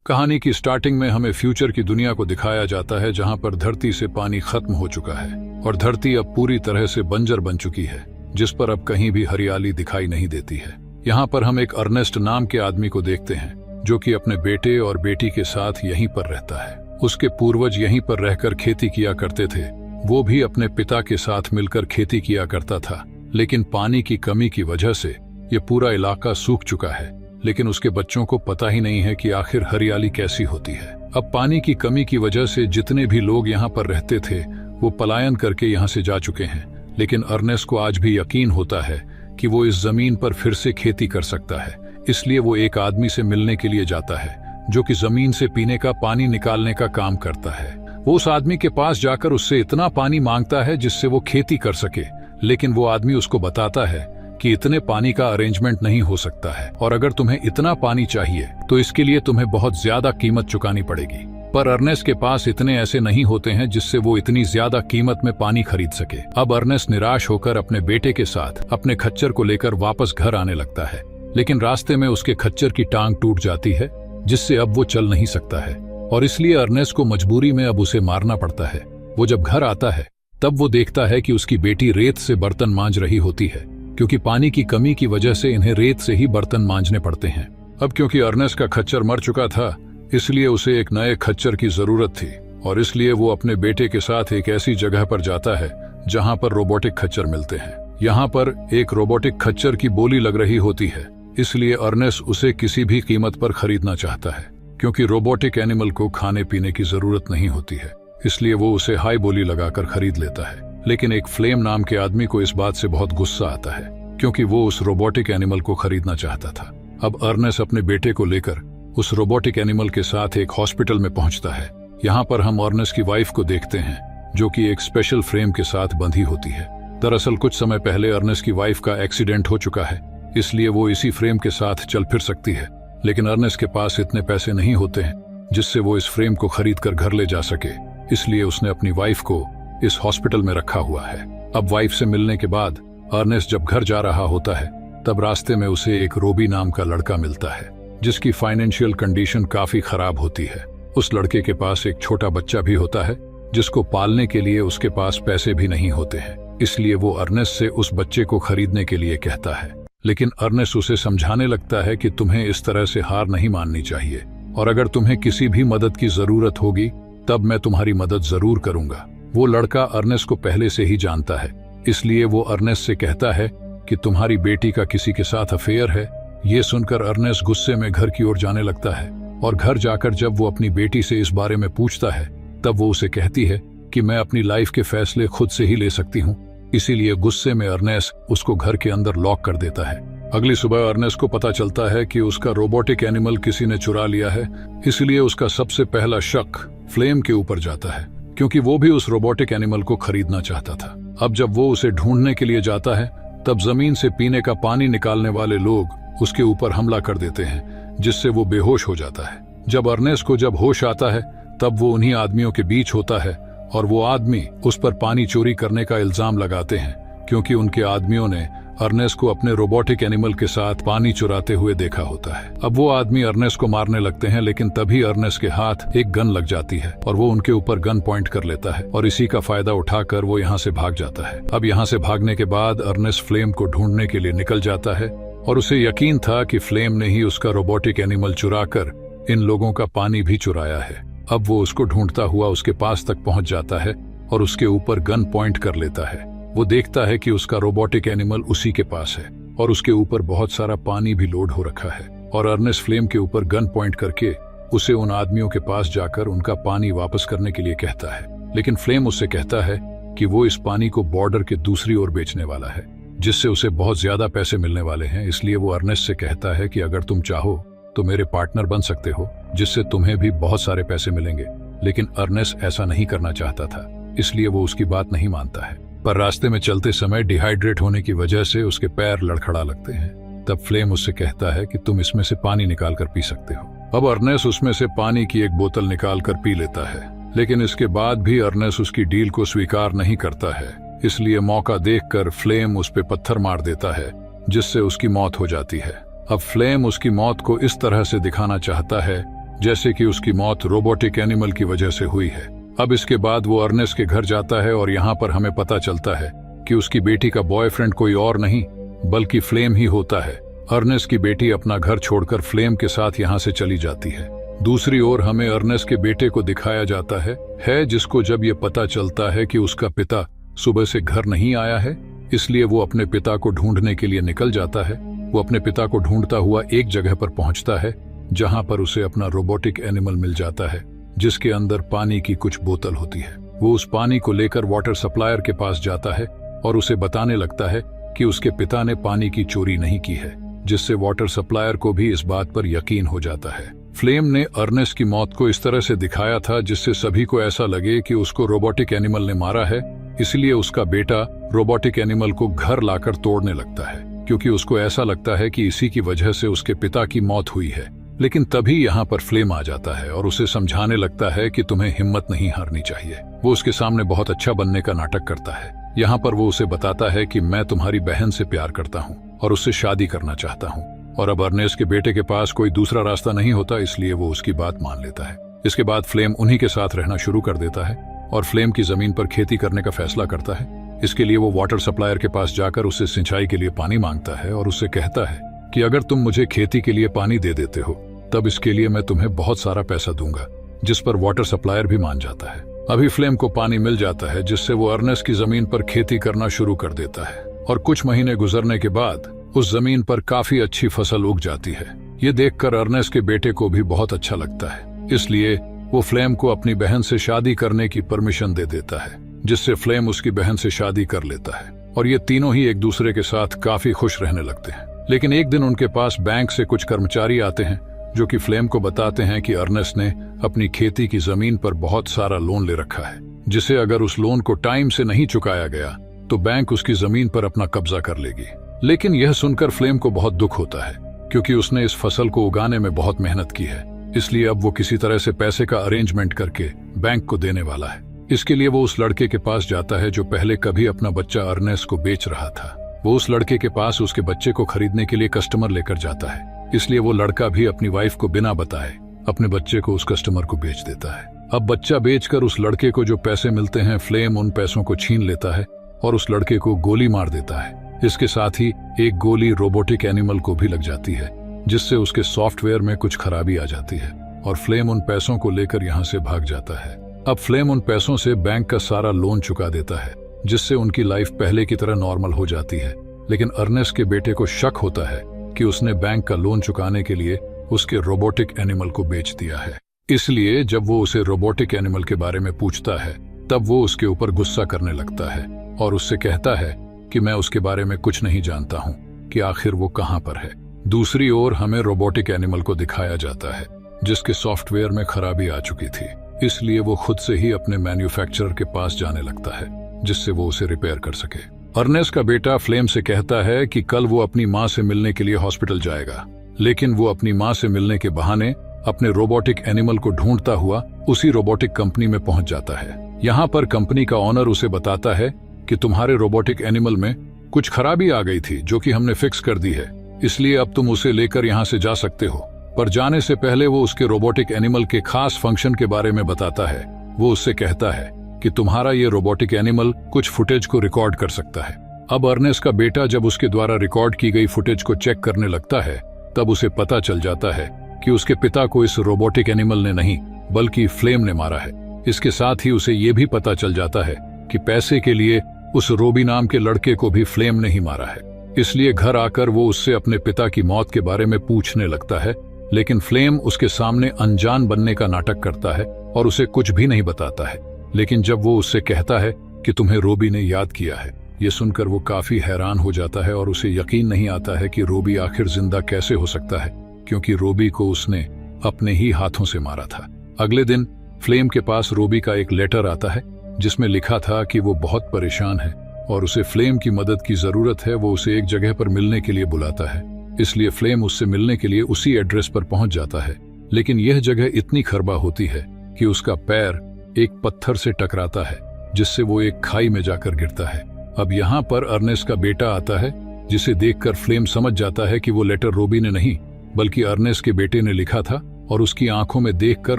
कहानी की स्टार्टिंग में हमें फ्यूचर की दुनिया को दिखाया जाता है, जहां पर धरती से पानी खत्म हो चुका है और धरती अब पूरी तरह से बंजर बन चुकी है, जिस पर अब कहीं भी हरियाली दिखाई नहीं देती है। यहाँ पर हम एक अर्नेस्ट नाम के आदमी को देखते हैं, जो कि अपने बेटे और बेटी के साथ यहीं पर रहता है। उसके पूर्वज यहीं पर रहकर खेती किया करते थे। वो भी अपने पिता के साथ मिलकर खेती किया करता था, लेकिन पानी की कमी की वजह से ये पूरा इलाका सूख चुका है। लेकिन उसके बच्चों को पता ही नहीं है कि आखिर हरियाली कैसी होती है। अब पानी की कमी की वजह से जितने भी लोग यहाँ पर रहते थे वो पलायन करके यहाँ से जा चुके हैं, लेकिन अर्नेस्ट को आज भी यकीन होता है कि वो इस जमीन पर फिर से खेती कर सकता है। इसलिए वो एक आदमी से मिलने के लिए जाता है, जो कि जमीन से पीने का पानी निकालने का काम करता है। वो उस आदमी के पास जाकर उससे इतना पानी मांगता है जिससे वो खेती कर सके, लेकिन वो आदमी उसको बताता है कि इतने पानी का अरेंजमेंट नहीं हो सकता है, और अगर तुम्हें इतना पानी चाहिए तो इसके लिए तुम्हें बहुत ज्यादा कीमत चुकानी पड़ेगी। पर अर्नेस्ट के पास इतने ऐसे नहीं होते हैं जिससे वो इतनी ज्यादा कीमत में पानी खरीद सके। अब अर्नेस्ट निराश होकर अपने बेटे के साथ अपने खच्चर को लेकर वापस घर आने लगता है, लेकिन रास्ते में उसके खच्चर की टांग टूट जाती है, जिससे अब वो चल नहीं सकता है, और इसलिए अर्नेस्ट को मजबूरी में अब उसे मारना पड़ता है। वो जब घर आता है तब वो देखता है कि उसकी बेटी रेत से बर्तन मांज रही होती है, क्योंकि पानी की कमी की वजह से इन्हें रेत से ही बर्तन मांजने पड़ते हैं। अब क्योंकि अर्नेस्ट का खच्चर मर चुका था, इसलिए उसे एक नए खच्चर की जरूरत थी, और इसलिए वो अपने बेटे के साथ एक ऐसी जगह पर जाता है जहां पर रोबोटिक खच्चर मिलते हैं। यहाँ पर एक रोबोटिक खच्चर की बोली लग रही होती है, इसलिए अर्नेस्ट उसे किसी भी कीमत पर खरीदना चाहता है, क्योंकि रोबोटिक एनिमल को खाने पीने की जरूरत नहीं होती है। इसलिए वो उसे हाई बोली लगाकर खरीद लेता है। लेकिन एक फ्लेम नाम के आदमी को इस बात से बहुत गुस्सा आता है, क्योंकि वो उस रोबोटिक एनिमल को खरीदना चाहता था। अब अर्नेस्ट अपने बेटे को लेकर उस रोबोटिक एनिमल के साथ एक हॉस्पिटल में पहुंचता है। यहाँ पर हम अर्नेस्ट की वाइफ को देखते हैं, जो कि एक स्पेशल फ्रेम के साथ बंधी होती है। दरअसल कुछ समय पहले अर्नेस्ट की वाइफ का एक्सीडेंट हो चुका है, इसलिए वो इसी फ्रेम के साथ चल फिर सकती है। लेकिन अर्नेस्ट के पास इतने पैसे नहीं होते हैं जिससे वो इस फ्रेम को खरीद कर घर ले जा सके, इसलिए उसने अपनी वाइफ को इस हॉस्पिटल में रखा हुआ है। अब वाइफ से मिलने के बाद अर्नेस्ट जब घर जा रहा होता है, तब रास्ते में उसे एक रोबी नाम का लड़का मिलता है, जिसकी फाइनेंशियल कंडीशन काफी खराब होती है। उस लड़के के पास एक छोटा बच्चा भी होता है, जिसको पालने के लिए उसके पास पैसे भी नहीं होते हैं। इसलिए वो अर्नेस्ट से उस बच्चे को खरीदने के लिए कहता है, लेकिन अर्नेस्ट उसे समझाने लगता है कि तुम्हें इस तरह से हार नहीं माननी चाहिए, और अगर तुम्हें किसी भी मदद की जरूरत होगी तब मैं तुम्हारी मदद जरूर करूंगा। वो लड़का अर्नेस्ट को पहले से ही जानता है, इसलिए वो अर्नेस्ट से कहता है कि तुम्हारी बेटी का किसी के साथ अफेयर है। ये सुनकर अर्नेस्ट गुस्से में घर की ओर जाने लगता है, और घर जाकर जब वो अपनी बेटी से इस बारे में पूछता है, तब वो उसे कहती है कि मैं अपनी लाइफ के फैसले खुद से ही ले सकती हूँ। इसीलिए गुस्से में अर्नेस्ट उसको घर के अंदर लॉक कर देता है। अगली सुबह अर्नेस्ट को पता चलता है कि उसका रोबोटिक एनिमल किसी ने चुरा लिया है, इसलिए उसका सबसे पहला शक फ्लेम के ऊपर जाता है, क्योंकि वो भी उस रोबोटिक एनिमल को खरीदना चाहता था। अब जब वो उसे ढूंढने के लिए जाता है, तब जमीन से पीने का पानी निकालने वाले लोग उसके ऊपर हमला कर देते हैं, जिससे वो बेहोश हो जाता है। जब अर्नेस्ट को जब होश आता है, तब वो उन्हीं आदमियों के बीच होता है, और वो आदमी उस पर पानी चोरी करने का इल्जाम लगाते हैं, क्योंकि उनके आदमियों ने अर्नेस्ट को अपने रोबोटिक एनिमल के साथ पानी चुराते हुए देखा होता है। अब वो आदमी अर्नेस्ट को मारने लगते हैं, लेकिन तभी अर्नेस्ट के हाथ एक गन लग जाती है, और वो उनके ऊपर गन पॉइंट कर लेता है, और इसी का फायदा उठाकर वो यहाँ से भाग जाता है। अब यहाँ से भागने के बाद अर्नेस्ट फ्लेम को ढूंढने के लिए निकल जाता है, और उसे यकीन था कि फ्लेम ने ही उसका रोबोटिक एनिमल चुरा कर इन लोगों का पानी भी चुराया है। अब वो उसको ढूंढता हुआ उसके पास तक पहुंच जाता है, और उसके ऊपर गन पॉइंट कर लेता है। वो देखता है कि उसका रोबोटिक एनिमल उसी के पास है, और उसके ऊपर बहुत सारा पानी भी लोड हो रखा है, और अर्नेस्ट फ्लेम के ऊपर गन पॉइंट करके उसे उन आदमियों के पास जाकर उनका पानी वापस करने के लिए कहता है। लेकिन फ्लेम उससे कहता है कि वो इस पानी को बॉर्डर के दूसरी ओर बेचने वाला है, जिससे उसे बहुत ज्यादा पैसे मिलने वाले हैं। इसलिए वो अर्नेस्ट से कहता है कि अगर तुम चाहो तो मेरे पार्टनर बन सकते हो, जिससे तुम्हें भी बहुत सारे पैसे मिलेंगे। लेकिन अर्नेस्ट ऐसा नहीं करना चाहता था, इसलिए वो उसकी बात नहीं मानता है। पर रास्ते में चलते समय डिहाइड्रेट होने की वजह से उसके पैर लड़खड़ा लगते हैं। तब फ्लेम उससे कहता है कि तुम इसमें से पानी निकाल कर पी सकते हो। अब अर्नेस्ट उसमें से पानी की एक बोतल निकाल कर पी लेता है, लेकिन इसके बाद भी अर्नेस्ट उसकी डील को स्वीकार नहीं करता है। इसलिए मौका देखकर फ्लेम उस पे पत्थर मार देता है, जिससे उसकी मौत हो जाती है। अब फ्लेम उसकी मौत को इस तरह से दिखाना चाहता है जैसे कि उसकी मौत रोबोटिक एनिमल की वजह से हुई है। अब इसके बाद वो अर्नेस्ट के घर जाता है और यहाँ पर हमें पता चलता है कि उसकी बेटी का बॉयफ्रेंड कोई और नहीं बल्कि फ्लेम ही होता है। अर्नेस्ट की बेटी अपना घर छोड़कर फ्लेम के साथ यहाँ से चली जाती है। दूसरी ओर हमें अर्नेस्ट के बेटे को दिखाया जाता है जिसको जब ये पता चलता है कि उसका पिता सुबह से घर नहीं आया है, इसलिए वो अपने पिता को ढूंढने के लिए निकल जाता है। वो अपने पिता को ढूंढता हुआ एक जगह पर पहुंचता है जहां पर उसे अपना रोबोटिक एनिमल मिल जाता है, जिसके अंदर पानी की कुछ बोतल होती है। वो उस पानी को लेकर वाटर सप्लायर के पास जाता है और उसे बताने लगता है कि उसके पिता ने पानी की चोरी नहीं की है, जिससे वाटर सप्लायर को भी इस बात पर यकीन हो जाता है। फ्लेम ने अर्नेस्ट की मौत को इस तरह से दिखाया था जिससे सभी को ऐसा लगे कि उसको रोबोटिक एनिमल ने मारा है, इसलिए उसका बेटा रोबोटिक एनिमल को घर लाकर तोड़ने लगता है, क्योंकि उसको ऐसा लगता है कि इसी की वजह से उसके पिता की मौत हुई है। लेकिन तभी यहाँ पर फ्लेम आ जाता है और उसे समझाने लगता है कि तुम्हें हिम्मत नहीं हारनी चाहिए। वो उसके सामने बहुत अच्छा बनने का नाटक करता है। यहाँ पर वो उसे बताता है कि मैं तुम्हारी बहन से प्यार करता हूँ और उससे शादी करना चाहता हूँ। और अब अर्नेस्ट के बेटे के पास कोई दूसरा रास्ता नहीं होता, इसलिए वो उसकी बात मान लेता है। इसके बाद फ्लेम उन्हीं के साथ रहना शुरू कर देता है और फ्लेम की जमीन पर खेती करने का फैसला करता है। इसके लिए वो वाटर सप्लायर के पास जाकर उससे सिंचाई के लिए पानी मांगता है और उससे कहता है कि अगर तुम मुझे खेती के लिए पानी दे देते हो तब इसके लिए मैं तुम्हें बहुत सारा पैसा दूंगा, जिस पर वाटर सप्लायर भी मान जाता है। अभी फ्लेम को पानी मिल जाता है, जिससे वो अर्नेस्ट की जमीन पर खेती करना शुरू कर देता है और कुछ महीने गुजरने के बाद उस जमीन पर काफी अच्छी फसल उग जाती है। ये देखकर अर्नेस्ट के बेटे को भी बहुत अच्छा लगता है, इसलिए वो फ्लेम को अपनी बहन से शादी करने की परमिशन दे देता है, जिससे फ्लेम उसकी बहन से शादी कर लेता है और ये तीनों ही एक दूसरे के साथ काफी खुश रहने लगते हैं। लेकिन एक दिन उनके पास बैंक से कुछ कर्मचारी आते हैं जो कि फ्लेम को बताते हैं कि अर्नेस्ट ने अपनी खेती की जमीन पर बहुत सारा लोन ले रखा है, जिसे अगर उस लोन को टाइम से नहीं चुकाया गया तो बैंक उसकी जमीन पर अपना कब्जा कर लेगी। लेकिन यह सुनकर फ्लेम को बहुत दुख होता है, क्योंकि उसने इस फसल को उगाने में बहुत मेहनत की है, इसलिए अब वो किसी तरह से पैसे का अरेंजमेंट करके बैंक को देने वाला है। इसके लिए वो उस लड़के के पास जाता है जो पहले कभी अपना बच्चा अर्नेस्ट को बेच रहा था। वो उस लड़के के पास उसके बच्चे को खरीदने के लिए कस्टमर लेकर जाता है, इसलिए वो लड़का भी अपनी वाइफ को बिना बताए अपने बच्चे को उस कस्टमर को बेच देता है। अब बच्चा बेचकर उस लड़के को जो पैसे मिलते हैं, फ्लेम उन पैसों को छीन लेता है और उस लड़के को गोली मार देता है। इसके साथ ही एक गोली रोबोटिक एनिमल को भी लग जाती है, जिससे उसके सॉफ्टवेयर में कुछ खराबी आ जाती है और फ्लेम उन पैसों को लेकर यहाँ से भाग जाता है। अब फ्लेम उन पैसों से बैंक का सारा लोन चुका देता है, जिससे उनकी लाइफ पहले की तरह नॉर्मल हो जाती है। लेकिन अर्नेस्ट के बेटे को शक होता है कि उसने बैंक का लोन चुकाने के लिए उसके रोबोटिक एनिमल को बेच दिया है। इसलिए जब वो उसे रोबोटिक एनिमल के बारे में पूछता है तब वो उसके ऊपर गुस्सा करने लगता है और उससे कहता है कि मैं उसके बारे में कुछ नहीं जानता हूँ कि आखिर वो कहाँ पर है। दूसरी ओर हमें रोबोटिक एनिमल को दिखाया जाता है जिसके सॉफ्टवेयर में खराबी आ चुकी थी, इसलिए वो खुद से ही अपने मैन्युफैक्चरर के पास जाने लगता है जिससे वो उसे रिपेयर कर सके। अर्नेस्ट का बेटा फ्लेम से कहता है कि कल वो अपनी माँ से मिलने के लिए हॉस्पिटल जाएगा, लेकिन वो अपनी माँ से मिलने के बहाने अपने रोबोटिक एनिमल को ढूंढता हुआ उसी रोबोटिक कंपनी में पहुंच जाता है। यहाँ पर कंपनी का ऑनर उसे बताता है कि तुम्हारे रोबोटिक एनिमल में कुछ खराबी आ गई थी जो कि हमने फिक्स कर दी है, इसलिए अब तुम उसे लेकर यहाँ से जा सकते हो। पर जाने से पहले वो उसके रोबोटिक एनिमल के खास फंक्शन के बारे में बताता है। वो उससे कहता है कि तुम्हारा ये रोबोटिक एनिमल कुछ फुटेज को रिकॉर्ड कर सकता है। अब अर्नेस्ट का बेटा जब उसके द्वारा रिकॉर्ड की गई फुटेज को चेक करने लगता है तब उसे पता चल जाता है कि उसके पिता को इस रोबोटिक एनिमल ने नहीं बल्कि फ्लेम ने मारा है। इसके साथ ही उसे ये भी पता चल जाता है कि पैसे के लिए उस रोबी नाम के लड़के को भी फ्लेम ने ही मारा है। इसलिए घर आकर वो उससे अपने पिता की मौत के बारे में पूछने लगता है, लेकिन फ्लेम उसके सामने अनजान बनने का नाटक करता है और उसे कुछ भी नहीं बताता है। लेकिन जब वो उससे कहता है कि तुम्हें रोबी ने याद किया है, ये सुनकर वो काफी हैरान हो जाता है और उसे यकीन नहीं आता है कि रोबी आखिर जिंदा कैसे हो सकता है, क्योंकि रोबी को उसने अपने ही हाथों से मारा था। अगले दिन फ्लेम के पास रोबी का एक लेटर आता है जिसमें लिखा था कि वो बहुत परेशान है और उसे फ्लेम की मदद की जरूरत है। वो उसे एक जगह पर मिलने के लिए बुलाता है, इसलिए फ्लेम उससे मिलने के लिए उसी एड्रेस पर पहुंच जाता है। लेकिन यह जगह इतनी खरबा होती है कि उसका पैर एक पत्थर से टकराता है, जिससे वो एक खाई में जाकर गिरता है। अब यहाँ पर अर्नेस्ट का बेटा आता है, जिसे देखकर फ्लेम समझ जाता है कि वो लेटर रोबी ने नहीं बल्कि अर्नेस्ट के बेटे ने लिखा था और उसकी आंखों में देखकर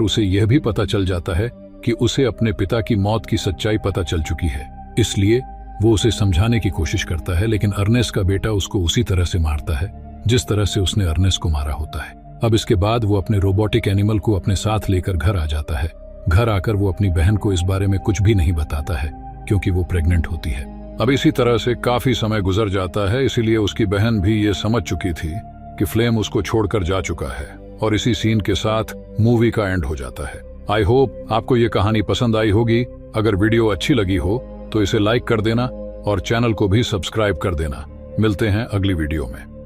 उसे यह भी पता चल जाता है कि उसे अपने पिता की मौत की सच्चाई पता चल चुकी है। इसलिए वो उसे समझाने की कोशिश करता है, लेकिन अर्नेस्ट का बेटा उसको उसी तरह से मारता है जिस तरह से उसने अर्नेस्ट को मारा होता है। अब इसके बाद वो अपने रोबोटिक एनिमल को अपने साथ लेकर घर आ जाता है। घर आकर वो अपनी बहन को इस बारे में कुछ भी नहीं बताता है क्योंकि वो प्रेग्नेंट होती है। अब इसी तरह से काफी समय गुजर जाता है, इसीलिए उसकी बहन भी ये समझ चुकी थी कि फ्लेम उसको छोड़कर जा चुका है, और इसी सीन के साथ मूवी का एंड हो जाता है। आई होप आपको ये कहानी पसंद आई होगी। अगर वीडियो अच्छी लगी हो तो इसे लाइक कर देना और चैनल को भी सब्सक्राइब कर देना। मिलते हैं अगली वीडियो में।